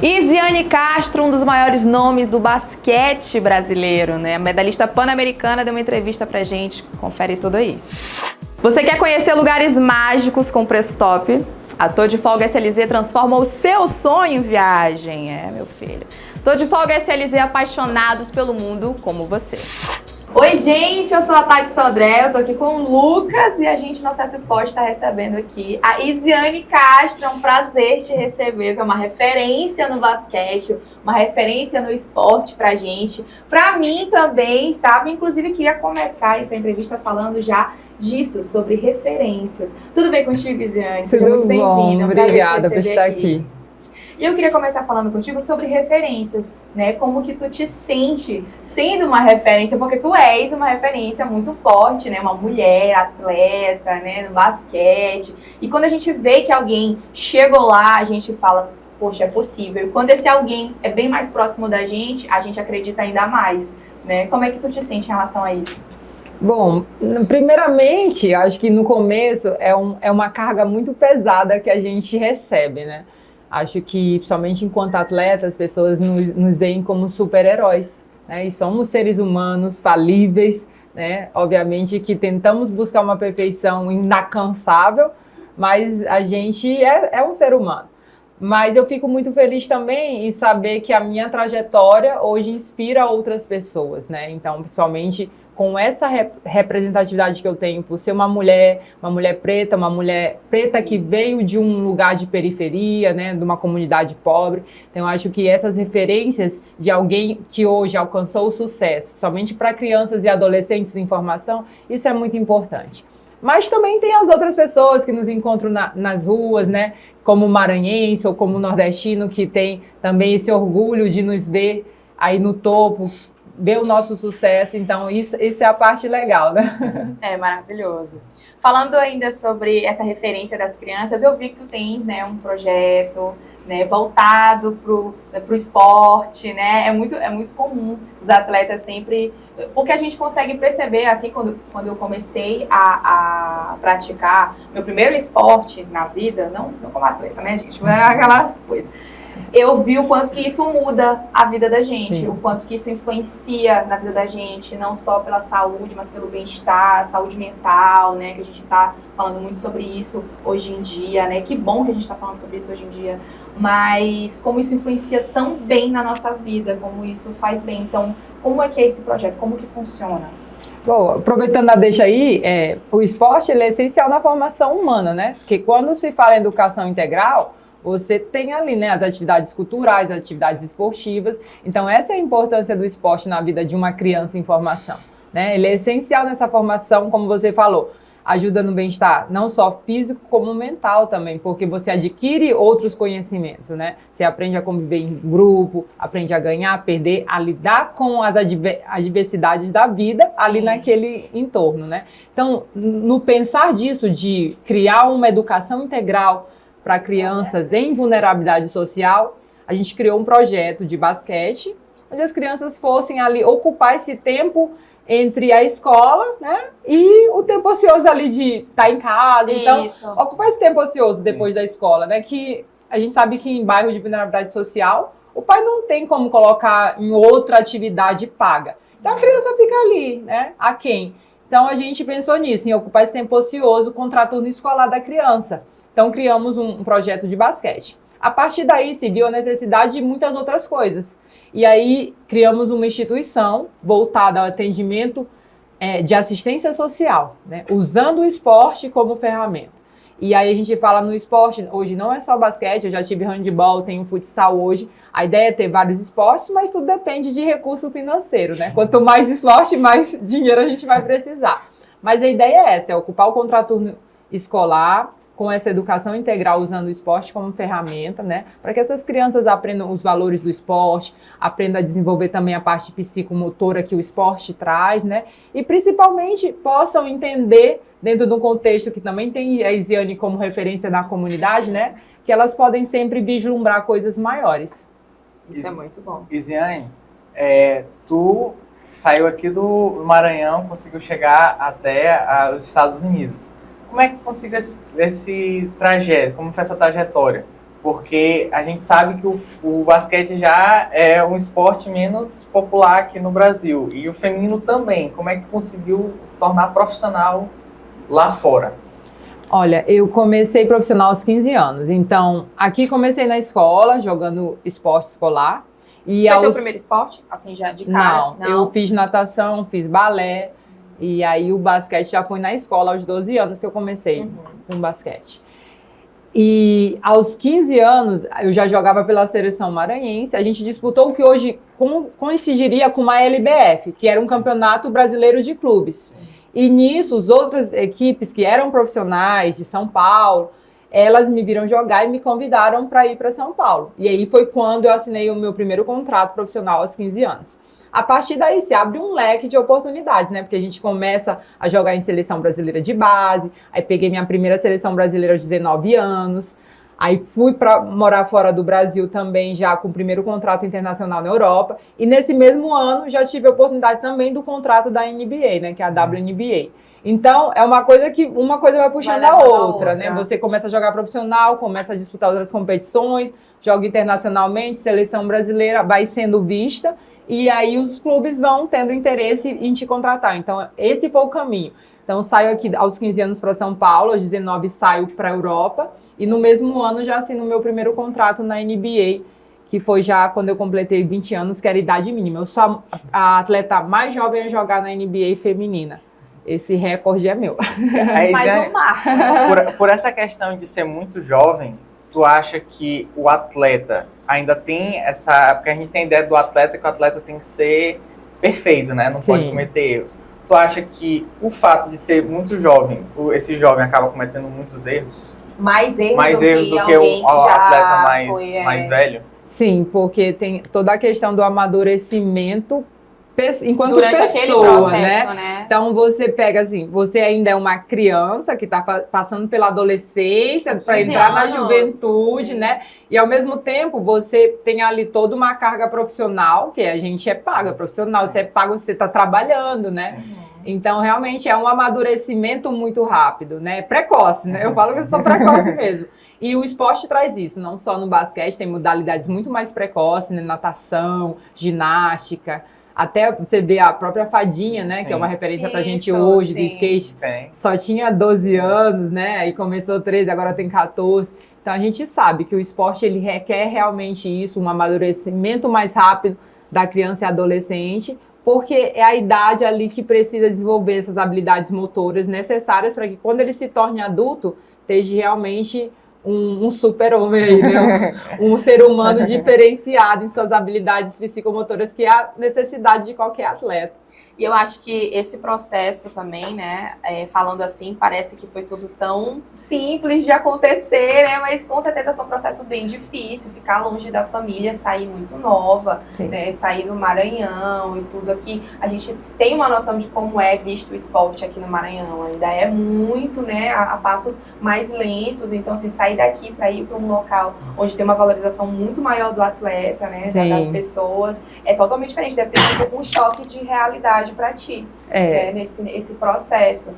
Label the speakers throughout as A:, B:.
A: Isiane Castro, um dos maiores nomes do basquete brasileiro, né? A medalhista pan-americana, deu uma entrevista pra gente. Confere tudo aí. Você quer conhecer lugares mágicos com preço top? A Tô de Folga SLZ transforma o seu sonho em viagem. É, meu filho. Tô de Folga SLZ, apaixonados pelo mundo como você. Oi, gente, eu sou a Tati Sodré, eu tô aqui com o Lucas e a gente no Acesso Esporte está recebendo aqui a Isiane Castro. É um prazer te receber, que é uma referência no basquete, uma referência no esporte pra gente. Pra mim também, sabe? Inclusive, queria começar essa entrevista falando já disso, sobre referências. Tudo bem contigo, Isiane? Seja muito bem-vinda.
B: Obrigada por estar aqui.
A: E eu queria começar falando contigo sobre referências, né? Como que tu te sente sendo uma referência, porque tu és uma referência muito forte, né? Uma mulher atleta, né? No basquete. E quando a gente vê que alguém chegou lá, a gente fala, poxa, é possível. E quando esse alguém é bem mais próximo da gente, a gente acredita ainda mais, né? Como é que tu te sente em relação a isso?
B: Bom, primeiramente, acho que no começo é uma carga muito pesada que a gente recebe, né? Acho que, principalmente enquanto atletas, as pessoas nos veem como super-heróis, né? E somos seres humanos falíveis, né? Obviamente que tentamos buscar uma perfeição inalcançável, mas a gente é um ser humano. Mas eu fico muito feliz também em saber que a minha trajetória hoje inspira outras pessoas, né? Então, principalmente com essa representatividade que eu tenho por ser uma mulher preta que veio de um lugar de periferia, né, de uma comunidade pobre. Então, eu acho que essas referências de alguém que hoje alcançou o sucesso, somente para crianças e adolescentes em formação, isso é muito importante. Mas também tem as outras pessoas que nos encontram nas ruas, né, como maranhense ou como nordestino, que tem também esse orgulho de nos ver aí no topo, ver o nosso sucesso. Então isso é a parte legal, né?
A: É maravilhoso. Falando ainda sobre essa referência das crianças, eu vi que tu tens, né, um projeto, né, voltado pro esporte, né? É muito comum os atletas sempre, porque a gente consegue perceber, assim, quando eu comecei a praticar meu primeiro esporte na vida, não como atleta, né, gente? Não é aquela coisa. Eu vi o quanto que isso muda a vida da gente, sim, o quanto que isso influencia na vida da gente, não só pela saúde, mas pelo bem-estar, saúde mental, né, que a gente está falando muito sobre isso hoje em dia, né, que bom que a gente está falando sobre isso hoje em dia, mas como isso influencia tão bem na nossa vida, como isso faz bem. Então, como é que é esse projeto, como que funciona?
B: Bom, aproveitando a deixa aí, o esporte ele é essencial na formação humana, né, porque quando se fala em educação integral, você tem ali, né, as atividades culturais, as atividades esportivas. Então, essa é a importância do esporte na vida de uma criança em formação, né? Ele é essencial nessa formação, como você falou, ajuda no bem-estar, não só físico, como mental também, porque você adquire outros conhecimentos, né? Você aprende a conviver em grupo, aprende a ganhar, perder, a lidar com as adversidades da vida ali, sim, naquele entorno, né? Então, no pensar disso, de criar uma educação integral para crianças em vulnerabilidade social, a gente criou um projeto de basquete, onde as crianças fossem ali ocupar esse tempo entre a escola, né, e o tempo ocioso ali de estar em casa. Então, isso, ocupar esse tempo ocioso, sim, depois da escola, né, que a gente sabe que em bairro de vulnerabilidade social, o pai não tem como colocar em outra atividade paga. Então, a criança fica ali, né, aquém. Então, a gente pensou nisso, em ocupar esse tempo ocioso com o traturno escolar da criança. Então, criamos um projeto de basquete. A partir daí, se viu a necessidade de muitas outras coisas. E aí, criamos uma instituição voltada ao atendimento de assistência social, né? Usando o esporte como ferramenta. E aí, a gente fala no esporte, hoje não é só basquete, eu já tive handebol, tenho futsal hoje. A ideia é ter vários esportes, mas tudo depende de recurso financeiro, né? Quanto mais esporte, mais dinheiro a gente vai precisar. Mas a ideia é essa, é ocupar o contraturno escolar, com essa educação integral, usando o esporte como ferramenta, né, para que essas crianças aprendam os valores do esporte, aprendam a desenvolver também a parte psicomotora que o esporte traz, né, e principalmente possam entender, dentro de um contexto que também tem a Isiane como referência na comunidade, né, que elas podem sempre vislumbrar coisas maiores.
A: Isso é muito bom.
C: Isiane, tu saiu aqui do Maranhão, conseguiu chegar até os Estados Unidos. Como é que conseguiu esse trajeto? Como foi essa trajetória? Porque a gente sabe que o basquete já é um esporte menos popular aqui no Brasil. E o feminino também. Como é que tu conseguiu se tornar profissional lá fora?
B: Olha, eu comecei profissional aos 15 anos. Então, aqui comecei na escola, jogando esporte escolar. E
A: Foi teu primeiro esporte? Assim, já de cara?
B: Não, eu fiz natação, fiz balé. E aí o basquete já foi na escola, aos 12 anos que eu comecei com basquete. E aos 15 anos, eu já jogava pela seleção maranhense. A gente disputou o que hoje coincidiria com uma LBF, que era um campeonato brasileiro de clubes. Sim. E nisso, as outras equipes que eram profissionais de São Paulo, elas me viram jogar e me convidaram para ir para São Paulo. E aí foi quando eu assinei o meu primeiro contrato profissional aos 15 anos. A partir daí se abre um leque de oportunidades, né? Porque a gente começa a jogar em seleção brasileira de base, aí peguei minha primeira seleção brasileira aos 19 anos, aí fui para morar fora do Brasil também, já com o primeiro contrato internacional na Europa, e nesse mesmo ano já tive a oportunidade também do contrato da NBA, né? Que é a WNBA. Então, é uma coisa que uma coisa vai puxando a outra, né? Você começa a jogar profissional, começa a disputar outras competições, joga internacionalmente, seleção brasileira vai sendo vista, e aí os clubes vão tendo interesse em te contratar. Então, esse foi o caminho. Então, saio aqui aos 15 anos para São Paulo, aos 19 saio para a Europa, e no mesmo ano já assino o meu primeiro contrato na NBA, que foi já quando eu completei 20 anos, que era idade mínima. Eu sou a atleta mais jovem a jogar na NBA feminina. Esse recorde é meu.
A: Mais um marco.
C: Por essa questão de ser muito jovem, tu acha que o atleta ainda tem essa... Porque a gente tem ideia do atleta que o atleta tem que ser perfeito, né? Não pode cometer erros. Tu acha que o fato de ser muito jovem, esse jovem acaba cometendo muitos erros?
A: Mais erros
C: do que o atleta mais velho?
B: Sim, porque tem toda a questão do amadurecimento enquanto
A: durante
B: pessoa,
A: aquele processo, né?
B: Então você pega assim, você ainda é uma criança que está passando pela adolescência para entrar na juventude, né? E ao mesmo tempo você tem ali toda uma carga profissional, que a gente é paga profissional, você é pago, você está trabalhando, né? Então realmente é um amadurecimento muito rápido, né? Precoce, né? Eu falo que eu sou precoce mesmo. E o esporte traz isso, não só no basquete, tem modalidades muito mais precoces, né? Natação, ginástica. Até você vê a própria Fadinha, né? Sim. Que é uma referência pra gente hoje, do skate. Sim. Só tinha 12 anos, né? Aí começou 13, agora tem 14. Então a gente sabe que o esporte ele requer realmente isso, um amadurecimento mais rápido da criança e adolescente, porque é a idade ali que precisa desenvolver essas habilidades motoras necessárias para que quando ele se torne adulto, esteja realmente um super-homem aí, né? Um ser humano diferenciado em suas habilidades psicomotoras, que é a necessidade de qualquer atleta.
A: E eu acho que esse processo também, né, falando assim, parece que foi tudo tão simples de acontecer, né, mas com certeza foi um processo bem difícil, ficar longe da família, sair muito nova, né, sair do Maranhão e tudo aqui. A gente tem uma noção de como é visto o esporte aqui no Maranhão, ainda é muito, né, a passos mais lentos, então assim, sair daqui para ir para um local onde tem uma valorização muito maior do atleta, né, das pessoas, é totalmente diferente, deve ter sido um choque de realidade para ti, nesse processo.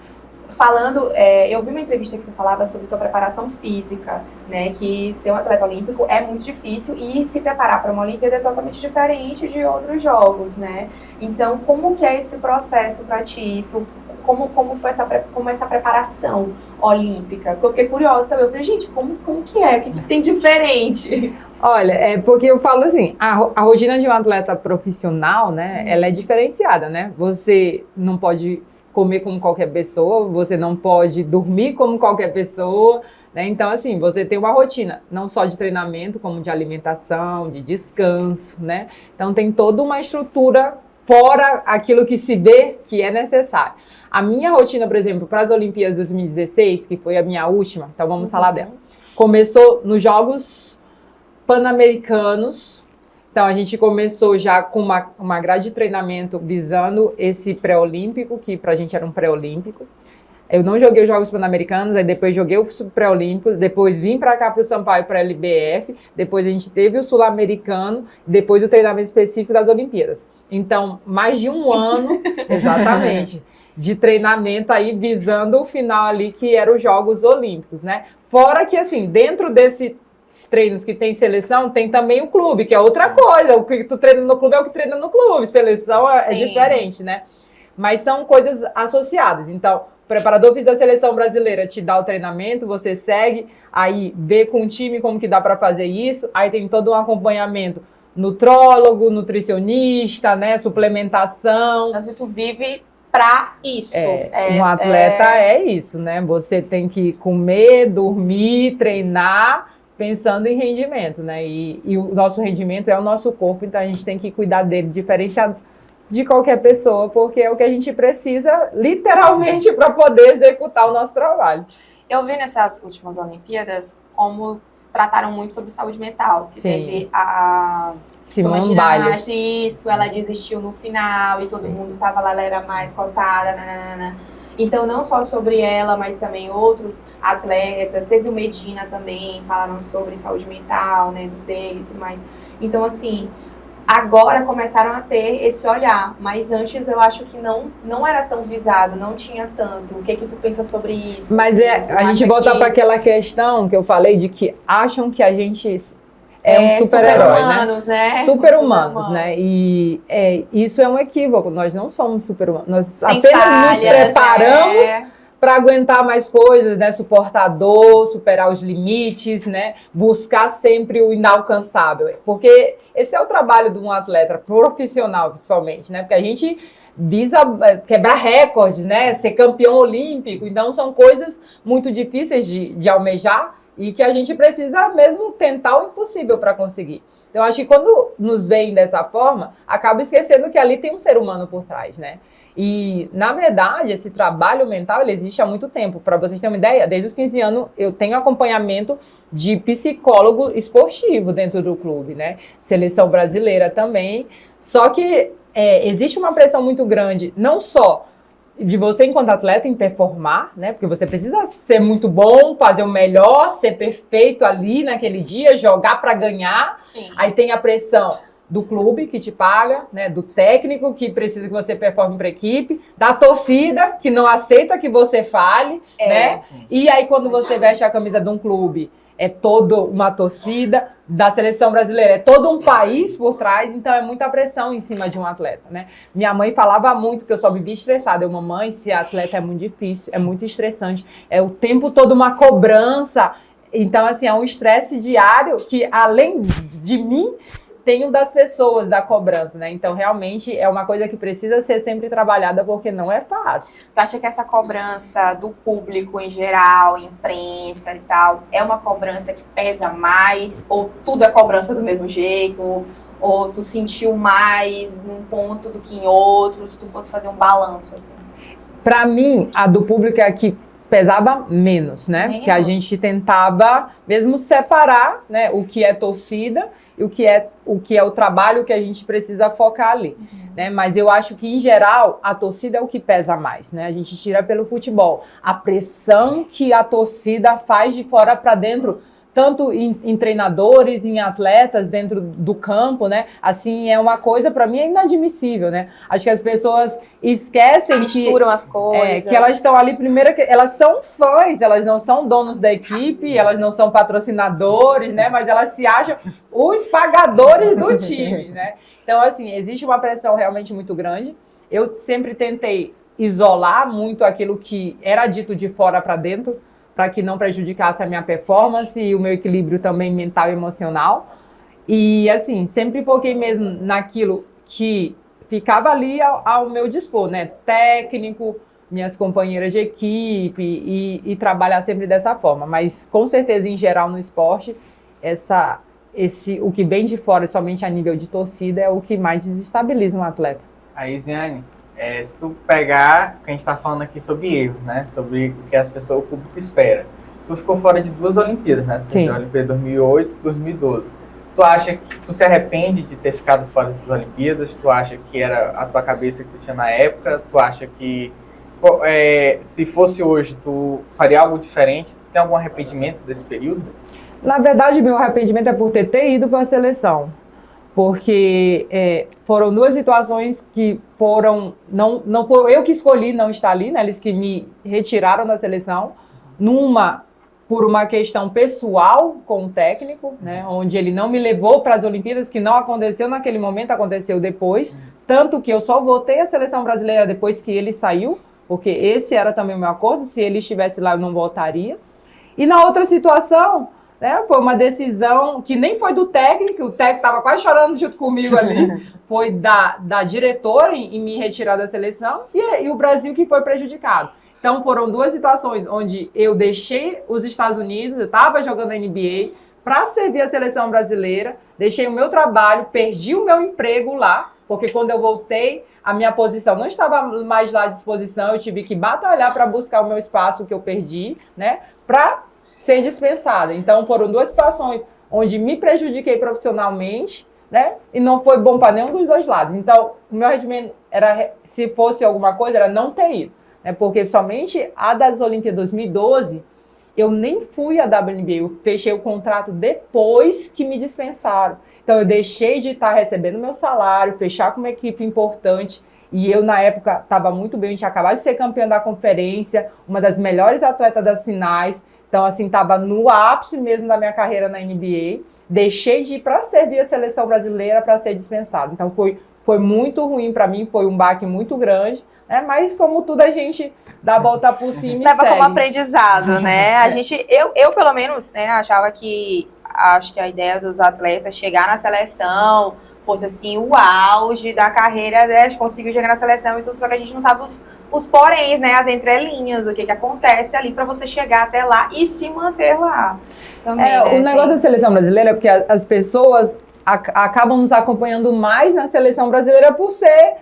A: Falando, eu vi uma entrevista que tu falava sobre tua preparação física, né, que ser um atleta olímpico é muito difícil e se preparar para uma Olimpíada é totalmente diferente de outros jogos, né? Então, como que é esse processo para ti? Isso, como foi essa preparação olímpica? Porque eu fiquei curiosa, sabe? Eu falei, gente, como que é? O que tem diferente?
B: Olha, é porque eu falo assim, a rotina de um atleta profissional, né, ela é diferenciada, né? Você não pode comer como qualquer pessoa, você não pode dormir como qualquer pessoa, né? Então, assim, você tem uma rotina, não só de treinamento, como de alimentação, de descanso, né? Então, tem toda uma estrutura fora aquilo que se vê que é necessário. A minha rotina, por exemplo, para as Olimpíadas 2016, que foi a minha última, então vamos falar dela, começou nos Jogos Pan-Americanos. Então, a gente começou já com uma grade de treinamento visando esse pré-olímpico, que pra gente era um pré-olímpico. Eu não joguei os Jogos Pan-Americanos, aí depois joguei o pré-olímpico, depois vim pra cá pro Sampaio para a LBF, depois a gente teve o Sul-Americano, depois o treinamento específico das Olimpíadas. Então, mais de um ano, exatamente, de treinamento aí visando o final ali, que eram os Jogos Olímpicos, né? Fora que, assim, dentro desse treinos que tem seleção, tem também o clube, que é outra coisa. O que tu treina no clube é o que treina no clube. Seleção é diferente, né? Mas são coisas associadas. Então, o preparador físico da seleção brasileira te dá o treinamento, você segue, aí vê com o time como que dá para fazer isso, aí tem todo um acompanhamento, nutrólogo, nutricionista, né, suplementação.
A: Então, se tu vive para isso.
B: Um atleta é isso, né? Você tem que comer, dormir, treinar, pensando em rendimento, né? E o nosso rendimento é o nosso corpo, então a gente tem que cuidar dele diferenciado de qualquer pessoa, porque é o que a gente precisa, literalmente, para poder executar o nosso trabalho.
A: Eu vi nessas últimas Olimpíadas como trataram muito sobre saúde mental, que teve a
B: Simone Biles.
A: Isso, ela desistiu no final e todo mundo tava lá, ela era mais cotada, nananana. Então, não só sobre ela, mas também outros atletas. Teve o Medina também, falaram sobre saúde mental, né, dele e tudo mais. Então, assim, agora começaram a ter esse olhar, mas antes eu acho que não era tão visado, não tinha tanto. O que tu pensa sobre isso?
B: Mas
A: assim,
B: a gente volta para aquela questão que eu falei de que acham que a gente é um super-herói, né? Super-humanos, né? E isso é um equívoco. Nós não somos super-humanos. Nós
A: sem
B: apenas
A: falhas,
B: nos preparamos para aguentar mais coisas, né? Suportar a dor, superar os limites, né? Buscar sempre o inalcançável. Porque esse é o trabalho de um atleta profissional, principalmente, né? Porque a gente visa quebrar recordes, né? Ser campeão olímpico. Então, são coisas muito difíceis de almejar, e que a gente precisa mesmo tentar o impossível para conseguir. Então, acho que quando nos veem dessa forma, acaba esquecendo que ali tem um ser humano por trás, né? E, na verdade, esse trabalho mental, ele existe há muito tempo. Para vocês terem uma ideia, desde os 15 anos, eu tenho acompanhamento de psicólogo esportivo dentro do clube, né? Seleção brasileira também. Só que existe uma pressão muito grande, não só de você enquanto atleta em performar, né? Porque você precisa ser muito bom, fazer o melhor, ser perfeito ali naquele dia, jogar para ganhar.
A: Sim.
B: Aí tem a pressão do clube que te paga, né? Do técnico que precisa que você performe para a equipe, da torcida que não aceita que você fale, né? E aí quando você veste a camisa de um clube, é toda uma torcida, da seleção brasileira, é todo um país por trás, então é muita pressão em cima de um atleta, né? Minha mãe falava muito que eu só vivia estressada. Eu, mamãe, ser atleta é muito difícil, é muito estressante, é o tempo todo uma cobrança. Então, assim, é um estresse diário que, além de mim, tem o das pessoas, da cobrança, né? Então, realmente, é uma coisa que precisa ser sempre trabalhada, porque não é fácil.
A: Tu acha que essa cobrança do público em geral, imprensa e tal, é uma cobrança que pesa mais? Ou tudo é cobrança do mesmo jeito? Ou tu sentiu mais num ponto do que em outro, se tu fosse fazer um balanço, assim?
B: Pra mim, a do público é a que pesava menos, né? Porque a gente tentava mesmo separar, né, o que é torcida e o que é o trabalho que a gente precisa focar ali, né? Mas eu acho que, em geral, a torcida é o que pesa mais, né? A gente tira pelo futebol. A pressão que a torcida faz de fora para dentro, tanto em treinadores, em atletas, dentro do campo, né? Assim, é uma coisa, para mim, é inadmissível, né? Acho que as pessoas esquecem
A: misturam as coisas.
B: Que elas estão ali, primeiro, que elas são fãs, elas não são donos da equipe, elas não são patrocinadores, né? Mas elas se acham os pagadores do time, né? Então, assim, existe uma pressão realmente muito grande. Eu sempre tentei isolar muito aquilo que era dito de fora para dentro, para que não prejudicasse a minha performance e o meu equilíbrio também mental e emocional. E, assim, sempre foquei mesmo naquilo que ficava ali ao meu dispor, né? Técnico, minhas companheiras de equipe e trabalhar sempre dessa forma. Mas, com certeza, em geral, no esporte, o que vem de fora, somente a nível de torcida, é o que mais desestabiliza um atleta.
C: Aí, Ziane, se tu pegar, que a gente está falando aqui sobre erros, né? Sobre o que o público espera. Tu ficou fora de 2 Olimpíadas, né?
B: Sim.
C: A Olimpíada 2008 e 2012. Tu acha que tu se arrepende de ter ficado fora dessas Olimpíadas? Tu acha que era a tua cabeça que tu tinha na época? Tu acha que se fosse hoje, tu faria algo diferente? Tu tem algum arrependimento desse período?
B: Na verdade, meu arrependimento é por ter ido para a seleção. Porque foram 2 situações que não foi eu que escolhi não estar ali, né? Eles que me retiraram da seleção. Numa, por uma questão pessoal com o técnico, né, onde ele não me levou para as Olimpíadas, que não aconteceu naquele momento, aconteceu depois, tanto que eu só voltei à seleção brasileira depois que ele saiu, porque esse era também o meu acordo, se ele estivesse lá eu não voltaria. E na outra situação, né, foi uma decisão que nem foi do técnico, o técnico estava quase chorando junto comigo ali, foi da diretora em me retirar da seleção e o Brasil que foi prejudicado. Então foram duas situações onde eu deixei os Estados Unidos, eu estava jogando a NBA para servir a seleção brasileira, deixei o meu trabalho, perdi o meu emprego lá, porque quando eu voltei, a minha posição não estava mais lá à disposição, eu tive que batalhar para buscar o meu espaço que eu perdi, né, para ser dispensada. Então foram duas situações onde me prejudiquei profissionalmente, né, e não foi bom para nenhum dos dois lados. Então o meu rendimento era, se fosse alguma coisa, era não ter ido. Porque somente a das Olimpíadas 2012, eu nem fui à WNBA, eu fechei o contrato depois que me dispensaram. Então eu deixei de estar recebendo meu salário, fechar com uma equipe importante, e eu na época estava muito bem, a gente acabava de ser campeã da conferência, uma das melhores atletas das finais, então assim, estava no ápice mesmo da minha carreira na NBA, deixei de ir para servir a seleção brasileira para ser dispensado. Então foi muito ruim para mim, foi um baque muito grande, né? Mas como tudo a gente dá a volta por cima e
A: leva
B: segue.
A: como aprendizado, né? A gente, eu pelo menos, né, achava que a ideia dos atletas chegar na seleção fosse assim o auge da carreira, né? A gente conseguiu chegar na seleção e tudo, só que a gente não sabe os poréns, né? As entrelinhas, o que acontece ali para você chegar até lá e se manter lá. Também, né?
B: O negócio da seleção brasileira é porque as pessoas acabam nos acompanhando mais na seleção brasileira por ser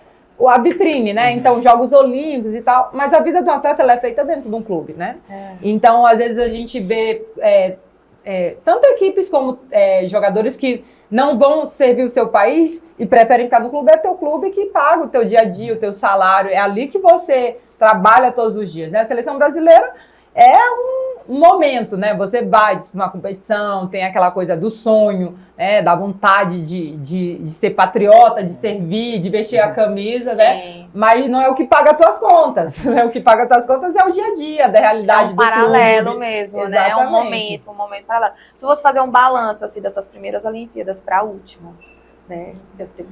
B: a vitrine, né? Então, Jogos Olímpicos e tal. Mas a vida do atleta ela é feita dentro de um clube, né? Então, às vezes a gente vê tanto equipes como jogadores que não vão servir o seu país e preferem ficar no clube. É teu clube que paga o teu dia a dia, o teu salário. É ali que você trabalha todos os dias, né? A seleção brasileira é um momento, né? Você vai numa competição, tem aquela coisa do sonho, né? Da vontade de ser patriota, de servir, de vestir a camisa, sim, né? Mas não é o que paga as tuas contas, né? O que paga as tuas contas é o dia a dia, da realidade do clube. É um paralelo
A: mesmo, exatamente, né? É um momento paralelo. Se você fazer um balanço, assim, das tuas primeiras Olimpíadas para a última, né? Deve ter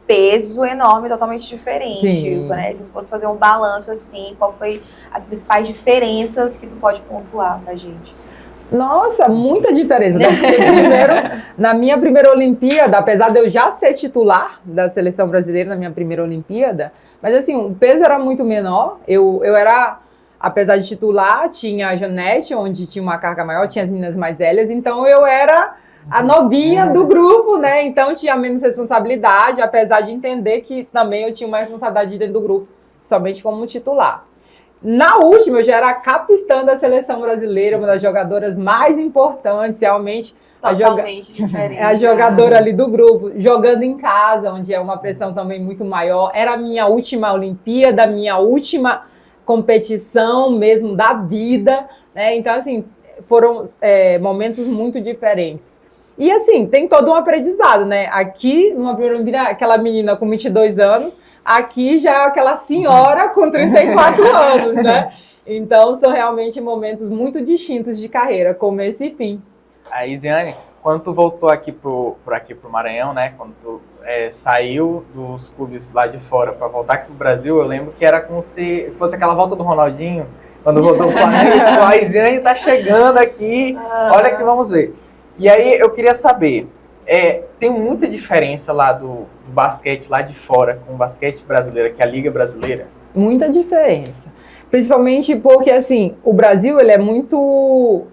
A: peso enorme, totalmente diferente, né? Se fosse fazer um balanço assim, qual foi as principais diferenças que tu pode pontuar pra gente?
B: Nossa, muita diferença. Primeiro, na minha primeira Olimpíada, apesar de eu já ser titular da seleção brasileira na minha primeira Olimpíada, mas assim, o peso era muito menor. Eu era, apesar de titular, tinha a Janete, onde tinha uma carga maior, tinha as meninas mais velhas, então eu era a novinha do grupo, né? Então tinha menos responsabilidade, apesar de entender que também eu tinha uma responsabilidade dentro do grupo, somente como titular. Na última, eu já era a capitã da seleção brasileira, uma das jogadoras mais importantes, realmente.
A: Totalmente diferente.
B: A jogadora ali do grupo, jogando em casa, onde é uma pressão também muito maior. Era a minha última Olimpíada, minha última competição mesmo da vida, né? Então, assim, foram momentos muito diferentes. E assim, tem todo um aprendizado, né? Aqui, numa primeira Olimpíada, aquela menina com 22 anos, aqui já é aquela senhora com 34 anos, né? Então, são realmente momentos muito distintos de carreira, começo e fim.
C: A Isiane, quando tu voltou aqui pro Maranhão, né? Quando tu saiu dos clubes lá de fora para voltar aqui pro Brasil, eu lembro que era como se fosse aquela volta do Ronaldinho, quando voltou pro Flamengo, tipo, a Isiane tá chegando aqui, olha que vamos ver. E aí eu queria saber, tem muita diferença lá do basquete lá de fora com o basquete brasileiro, que é a Liga Brasileira?
B: Muita diferença. Principalmente porque, assim, o Brasil ele é muito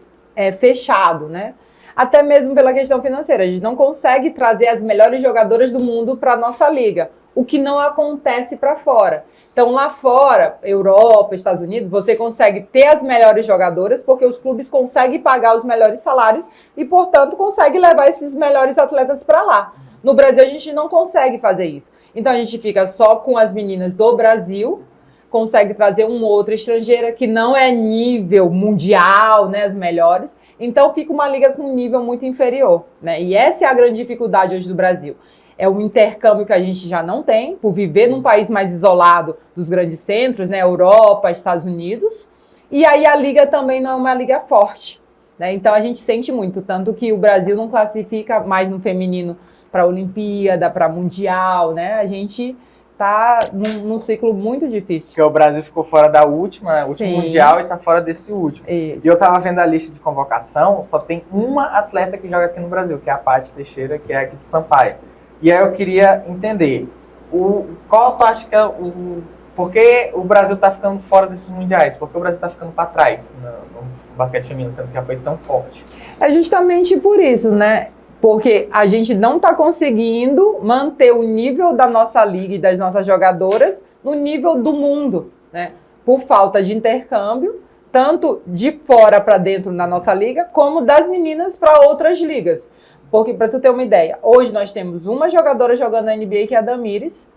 B: fechado, né? Até mesmo pela questão financeira. A gente não consegue trazer as melhores jogadoras do mundo para a nossa liga, o que não acontece para fora. Então, lá fora, Europa, Estados Unidos, você consegue ter as melhores jogadoras porque os clubes conseguem pagar os melhores salários e, portanto, conseguem levar esses melhores atletas para lá. No Brasil, a gente não consegue fazer isso. Então, a gente fica só com as meninas do Brasil, consegue trazer uma outra estrangeira que não é nível mundial, né, as melhores. Então, fica uma liga com um nível muito inferior, né? E essa é a grande dificuldade hoje do Brasil. É o intercâmbio que a gente já não tem, por viver num país mais isolado dos grandes centros, né, Europa, Estados Unidos. E aí a liga também não é uma liga forte, né? Então a gente sente muito, tanto que o Brasil não classifica mais no feminino para a Olimpíada, para Mundial, né? A gente tá num ciclo muito difícil.
C: Porque o Brasil ficou fora da último
B: Sim.
C: Mundial e tá fora desse último.
B: Isso.
C: E eu tava vendo a lista de convocação, só tem uma atleta que joga aqui no Brasil, que é a Paty Teixeira, que é aqui de Sampaio. E aí eu queria entender, qual tu acha que é por que o Brasil tá ficando fora desses mundiais? Por que o Brasil tá ficando para trás no basquete feminino, sendo que já foi tão forte?
B: É justamente por isso, né? Porque a gente não está conseguindo manter o nível da nossa liga e das nossas jogadoras no nível do mundo, né? Por falta de intercâmbio, tanto de fora para dentro na nossa liga, como das meninas para outras ligas. Porque, para tu ter uma ideia, hoje nós temos uma jogadora jogando na NBA, que é a Damires,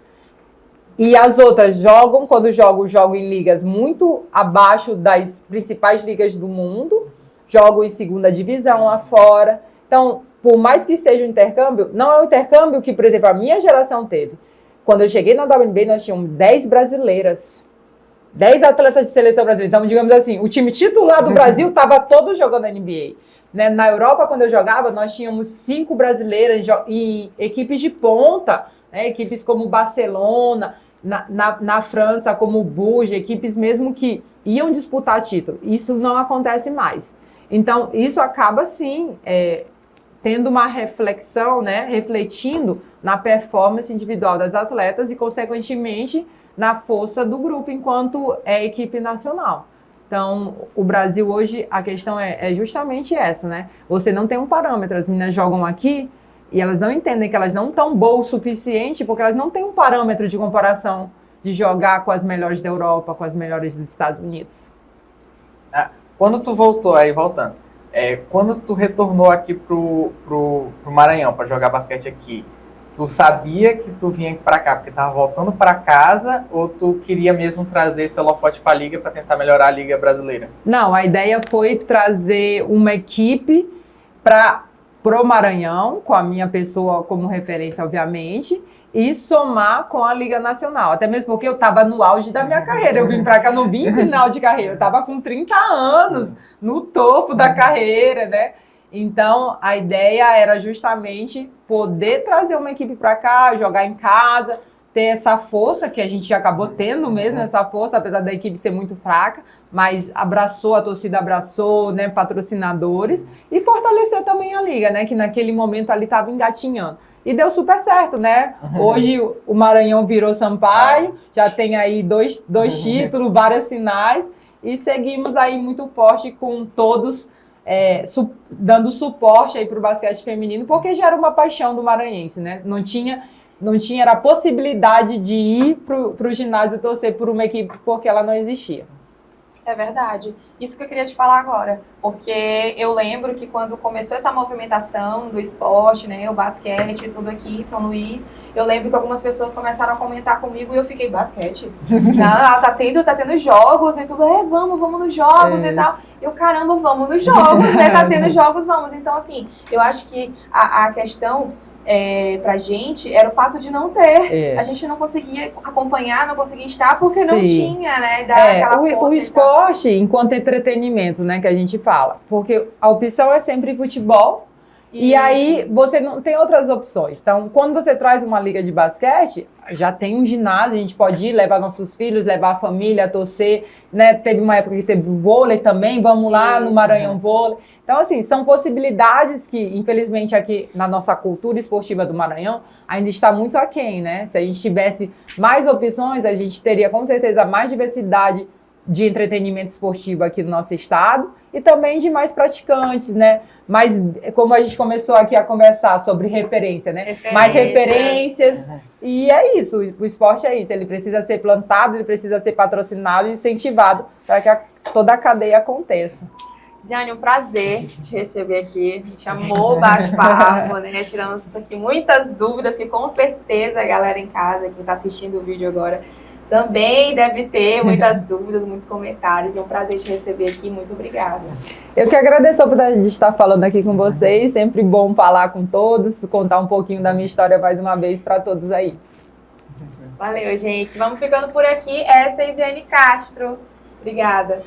B: e as outras quando jogam em ligas muito abaixo das principais ligas do mundo, jogam em segunda divisão lá fora. Então, por mais que seja um intercâmbio, não é um intercâmbio que, por exemplo, a minha geração teve. Quando eu cheguei na WNBA, nós tínhamos 10 brasileiras. 10 atletas de seleção brasileira. Então, digamos assim, o time titular do Brasil estava todo jogando na NBA. Né? Na Europa, quando eu jogava, nós tínhamos 5 brasileiras em equipes de ponta, né? Equipes como Barcelona, na França, como o Bruges, equipes mesmo que iam disputar título. Isso não acontece mais. Então, isso acaba, sim, tendo uma reflexão, né, refletindo na performance individual das atletas e, consequentemente, na força do grupo enquanto equipe nacional. Então, o Brasil hoje, a questão é justamente essa, né? Você não tem um parâmetro, as meninas jogam aqui e elas não entendem que elas não estão boas o suficiente porque elas não têm um parâmetro de comparação de jogar com as melhores da Europa, com as melhores dos Estados Unidos.
C: Quando tu voltou, aí voltando, quando tu retornou aqui pro Maranhão para jogar basquete aqui, tu sabia que tu vinha para cá porque tava voltando para casa ou tu queria mesmo trazer esse holofote para a liga para tentar melhorar a liga brasileira?
B: Não, a ideia foi trazer uma equipe pro Maranhão, com a minha pessoa como referência, obviamente, e somar com a Liga Nacional. Até mesmo porque eu estava no auge da minha carreira. Eu vim para cá, não vim em final de carreira. Eu estava com 30 anos, no topo da carreira, né? Então, a ideia era justamente poder trazer uma equipe para cá, jogar em casa, ter essa força, que a gente acabou tendo mesmo, essa força, apesar da equipe ser muito fraca, mas a torcida abraçou, né, patrocinadores, e fortalecer também a liga, né, que naquele momento ali estava engatinhando. E deu super certo, né? Hoje o Maranhão virou Sampaio, já tem aí dois títulos, várias finais, e seguimos aí muito forte com todos dando suporte aí para o basquete feminino, porque já era uma paixão do maranhense, né? Não tinha era a possibilidade de ir para o ginásio torcer por uma equipe, porque ela não existia.
A: É verdade. Isso que eu queria te falar agora, porque eu lembro que quando começou essa movimentação do esporte, né, o basquete, tudo aqui em São Luís, eu lembro que algumas pessoas começaram a comentar comigo e eu fiquei, basquete? Tá tendo jogos e tudo, vamos nos jogos e tal. Eu, caramba, vamos nos jogos, né, tá tendo jogos, vamos. Então, assim, eu acho que a questão pra gente era o fato de não ter. A gente não conseguia acompanhar, não conseguia estar porque não tinha, né? Aquela força.
B: O esporte, enquanto entretenimento, né, que a gente fala. Porque a opção é sempre futebol. E aí você não tem outras opções. Então, quando você traz uma liga de basquete, já tem um ginásio, a gente pode ir, levar nossos filhos, levar a família, torcer, né? Teve uma época que teve vôlei também, vamos lá no Maranhão Vôlei. Então, assim, são possibilidades que, infelizmente, aqui na nossa cultura esportiva do Maranhão, ainda está muito aquém, né? Se a gente tivesse mais opções, a gente teria, com certeza, mais diversidade de entretenimento esportivo aqui no nosso estado e também de mais praticantes, né? Mas, como a gente começou aqui a conversar sobre referência, né? Mais referências. E é isso, o esporte é isso. Ele precisa ser plantado, ele precisa ser patrocinado e incentivado para que toda a cadeia aconteça.
A: Jane, um prazer te receber aqui. A gente amou o bate-papo, né? Tiramos aqui muitas dúvidas que com certeza a galera em casa que está assistindo o vídeo agora também deve ter muitas dúvidas, muitos comentários. É um prazer te receber aqui. Muito obrigada. Eu
B: que agradeço a oportunidade de estar falando aqui com vocês. Sempre bom falar com todos, contar um pouquinho da minha história mais uma vez para todos aí.
A: Valeu, gente. Vamos ficando por aqui. Essa é a Isiane Castro. Obrigada.